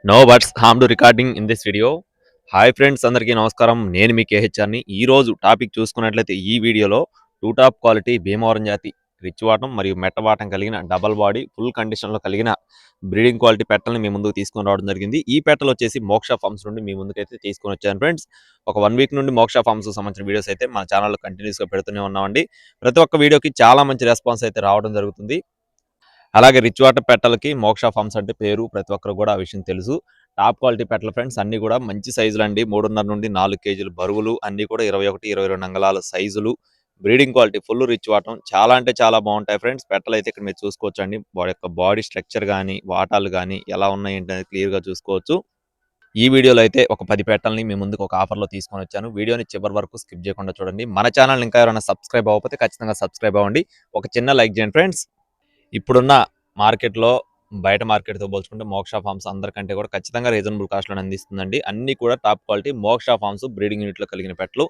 No buts హామ్ to recording in this video. Hi friends, అందరికీ నమస్కారం. నేను మీ కేహెచ్ఆర్ని. ఈ రోజు టాపిక్ చూసుకున్నట్లయితే ఈ వీడియోలో టూ టాప్ క్వాలిటీ భీమవరం జాతి రిచ్ వాటం మరియు మెట్టవాటం కలిగిన డబల్ బాడీ ఫుల్ కండిషన్లో కలిగిన బ్రీడింగ్ క్వాలిటీ పెట్టల్ని మీ ముందుకు తీసుకొని రావడం జరిగింది. ఈ పెట్టలు వచ్చేసి మోక్ష ఫార్మ్స్ నుండి మీ ముందుకైతే తీసుకొని వచ్చాను ఫ్రెండ్స్. ఒక 1 వీక్ నుండి మోక్ష ఫార్మ్స్ సంబంధించిన వీడియోస్ అయితే మన ఛానల్లో కంటిన్యూస్గా పెడుతూనే ఉన్నామండి. ప్రతి ఒక్క వీడియోకి చాలా మంచి రెస్పాన్స్ అయితే రావడం జరుగుతుంది. అలాగే రిచ్ వాటర్ పెట్టలకి మోక్ష ఫార్మ్స్ అంటే పేరు, ప్రతి ఒక్కరు కూడా ఆ విషయం తెలుసు. టాప్ క్వాలిటీ పెట్టలు ఫ్రెండ్స్, అన్ని కూడా మంచి సైజులు అండి. 3.5 నుండి 4 కేజీలు బరువులు, అన్ని కూడా 21, 22 అంగళాల సైజులు. బ్రీడింగ్ క్వాలిటీ ఫుల్ రిచ్ వాటం, చాలా అంటే చాలా బాగుంటాయి ఫ్రెండ్స్. పెట్టలు అయితే ఇక్కడ మీరు చూసుకోవచ్చు అండి. వాడి యొక్క బాడీ స్ట్రక్చర్ కానీ వాటాలు కానీ ఎలా ఉన్నాయి ఏంటనేది క్లియర్గా చూసుకోవచ్చు. ఈ వీడియోలో అయితే ఒక 10 పెట్టల్ని మీ ముందుకు ఒక ఆఫర్లో తీసుకొని వచ్చాను. వీడియోని చివరి వరకు స్కిప్ చేయకుండా చూడండి. మన ఛానల్ ఇంకా ఎవరైనా సబ్స్క్రైబ్ అవ్వకపోతే ఖచ్చితంగా సబ్స్క్రైబ్ అవ్వండి. ఒక చిన్న లైక్ చేయండి ఫ్రెండ్స్. ఇప్పుడున్న మార్కెట్లో బయట మార్కెట్తో పోల్చుకుంటే మోక్ష ఫార్మ్స్ అందరికంటే కూడా ఖచ్చితంగా రీజనబుల్ కాస్ట్లో అందిస్తుందండి. అన్ని కూడా టాప్ క్వాలిటీ మోక్ష ఫార్మ్స్ బ్రీడింగ్ యూనిట్లో కలిగిన పెట్టలు.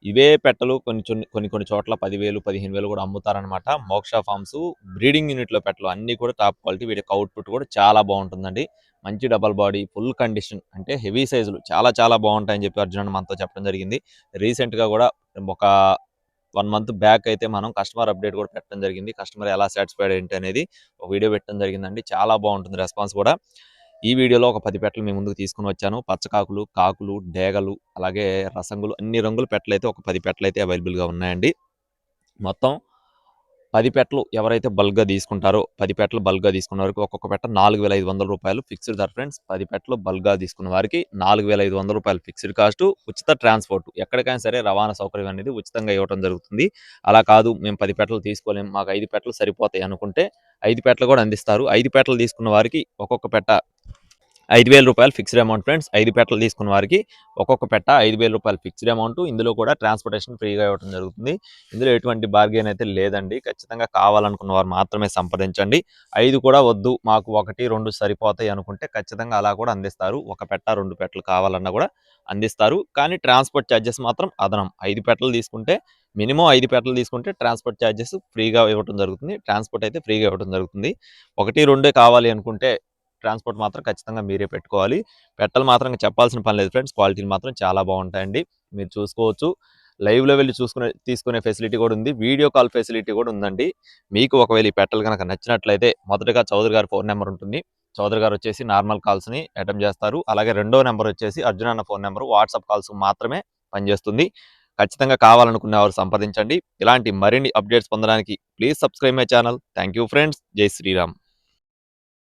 ఇవే పెట్టలు కొన్ని చోట్ల 10,000, 15,000 కూడా అమ్ముతారనమాట. మోక్ష ఫార్మ్స్ బ్రీడింగ్ యూనిట్లో పెట్టలు అన్ని కూడా టాప్ క్వాలిటీ. వీటి అవుట్పుట్ కూడా చాలా బాగుంటుందండి. మంచి డబల్ బాడీ ఫుల్ కండిషన్ అంటే హెవీ సైజులు చాలా చాలా బాగుంటాయని చెప్పి అర్జున్ మనతో చెప్పడం జరిగింది. రీసెంట్గా కూడా ఒక 1 మంత్ బ్యాక్ అయితే మనం కస్టమర్ అప్డేట్ కూడా పెట్టడం జరిగింది. కస్టమర్ ఎలా సాటిస్ఫైడ్ ఏంటి అనేది ఒక వీడియో పెట్టడం జరిగిందండి. చాలా బాగుంటుంది రెస్పాన్స్ కూడా. ఈ వీడియోలో ఒక 10 పెట్టలు మీ ముందుకు తీసుకొని వచ్చాను. పచ్చకాకులు, కాకులు, డేగలు, అలాగే రసంగులు, అన్ని రంగుల పెట్టలు అయితే ఒక 10 పెట్టలు అయితే అవైలబుల్గా ఉన్నాయండి. మొత్తం 10 పెట్టలు ఎవరైతే బల్క్గా తీసుకుంటారో 10 పెట్టలు బల్క్గా తీసుకున్న వారికి ఒక్కొక్క పెట్ట 4,500 రూపాయలు ఫిక్స్డ్ ధర ఫ్రెండ్స్. 10 పెట్టలు బల్క్గా తీసుకున్న వారికి 4,500 రూపాయలు ఫిక్స్డ్ కాస్ట్, ఉచిత ట్రాన్స్పోర్ట్. ఎక్కడికైనా సరే రవాణా సౌకర్యం అనేది ఉచితంగా ఇవ్వడం జరుగుతుంది. అలా కాదు మేము 10 పెట్టలు తీసుకోలేము, మాకు 5 పెట్టలు సరిపోతాయి అనుకుంటే 5 పెట్టలు కూడా అందిస్తారు. 5 పెట్టలు తీసుకున్న వారికి ఒక్కొక్క పెట్ట 5,000 రూపాయలు ఫిక్స్డ్ అమౌంట్ ఫ్రెండ్స్. 5 పెట్టలు తీసుకున్న వారికి ఒక్కొక్క పెట్ట 5,000 రూపాయలు ఫిక్స్డ్ అమౌంట్. ఇందులో కూడా ట్రాన్స్పోర్టేషన్ ఫ్రీగా ఇవ్వడం జరుగుతుంది. ఇందులో ఎటువంటి బార్గెన్ అయితే లేదండి. ఖచ్చితంగా కావాలనుకున్న వారు మాత్రమే సంప్రదించండి. 5 కూడా వద్దు, మాకు 1, 2 సరిపోతాయి అనుకుంటే ఖచ్చితంగా అలా కూడా అందిస్తారు. ఒక పెట్ట 2 పెట్టలు కావాలన్నా కూడా అందిస్తారు. కానీ ట్రాన్స్పోర్ట్ ఛార్జెస్ మాత్రం అదనం. 5 పెట్టలు తీసుకుంటే మినిమం 5 పెట్టలు తీసుకుంటే ట్రాన్స్పోర్ట్ ఛార్జెస్ ఫ్రీగా ఇవ్వడం జరుగుతుంది. ట్రాన్స్పోర్ట్ అయితే ఫ్రీగా ఇవ్వడం జరుగుతుంది. 1, 2 కావాలి అనుకుంటే ట్రాన్స్పోర్ట్ మాత్రం ఖచ్చితంగా మీరే పెట్టుకోవాలి. పెట్టలు మాత్రం చెప్పాల్సిన పని లేదు ఫ్రెండ్స్. క్వాలిటీలు మాత్రం చాలా బాగుంటాయండి. మీరు చూసుకోవచ్చు. లైవ్లో వెళ్ళి తీసుకునే ఫెసిలిటీ కూడా ఉంది. వీడియో కాల్ ఫెసిలిటీ కూడా ఉందండి. మీకు ఒకవేళ ఈ పెట్టలు కనుక నచ్చినట్లయితే మొదటగా చౌదరి గారి ఫోన్ నెంబర్ ఉంటుంది. చౌదరి గారు వచ్చేసి నార్మల్ కాల్స్ని అటెంప్ట్ చేస్తారు. అలాగే రెండో నెంబర్ వచ్చేసి అర్జున్ అన్న ఫోన్ నెంబర్ వాట్సాప్ కాల్స్ మాత్రమే పనిచేస్తుంది. ఖచ్చితంగా కావాలనుకునే వారు సంప్రదించండి. ఇలాంటి మరిన్ని అప్డేట్స్ పొందడానికి please subscribe my channel. Thank you friends. జై శ్రీరామ్.